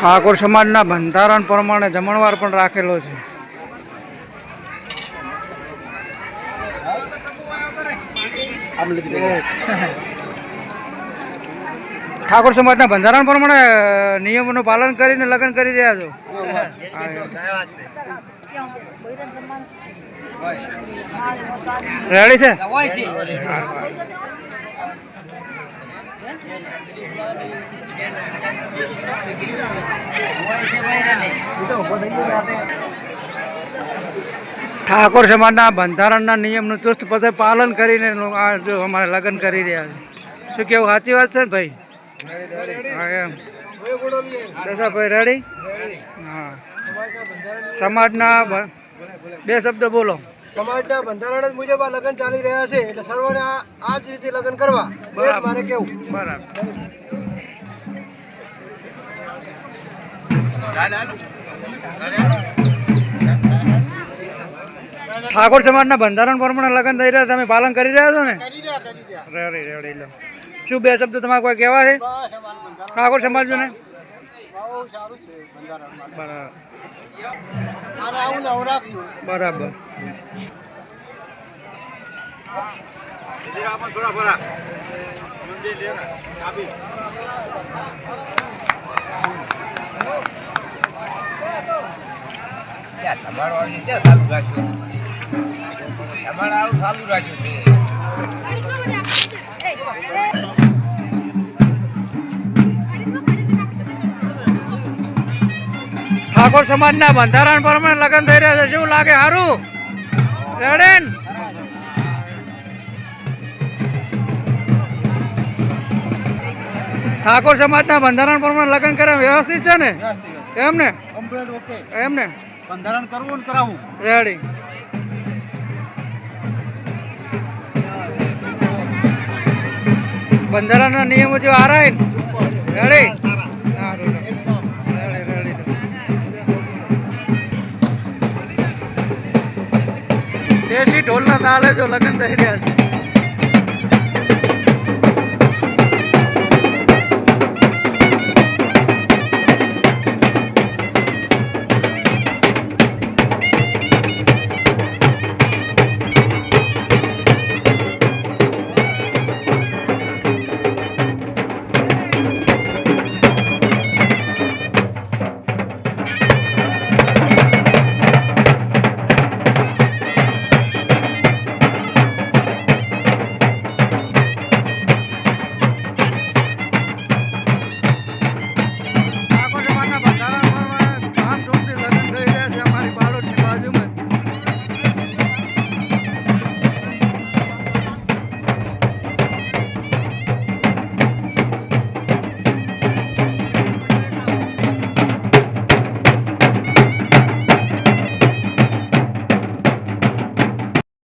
ઠાકોર સમાજના બંધારણ પ્રમાણે જમણવાર પણ રાખેલો છે. ઠાકોર સમાજના બંધારણ પ્રમાણે નિયમોનું પાલન કરીને લગ્ન કરી રહ્યા છો. રેડી છે. ઠાકોર સમાજના બંધારણના નિયમનું ચુસ્ત પાલન કરીને જો અમારે લગ્ન કરી રહ્યા છે. શું કેવું, સાચી વાત છે ને ભાઈ? હા એમ. દશાભાઈ રેડી? હા. સમાજના બે શબ્દ બોલો. સમાજના બંધારણ મુજબ આ લગ્ન ચાલી રહ્યા છે એટલે સર્વને આ જ રીતે લગ્ન કરવા મારે કેવું. બરાબર. ઠાકોર સમાજના બંધારણ પ્રમાણે લગ્ન થઈ રહ્યા, તમે પાલન કરી રહ્યા છો ને? રેડી રેડી લો. શું બે શબ્દ તમારે કોઈ કહેવા છે ઠાકોર સમાજ ને? બરાબર. ઠાકોર સમાજના બંધારણ પ્રમાણે લગ્ન થઈ રહ્યા છે. શું લાગે? સારું? રેડી? ઠાકોર સમાજના બંધારણ પ્રમાણે લગ્ન કરે વ્યવસ્થિત છે ને? એમ ને? એમ ને? બંધારણ કરવું ને કરાવવું. રેડી. બંધારણના નિયમો જે આરાય રેડી. દેશી ઢોલના તાલે જો લગ્ન થઈ રહ્યા છે.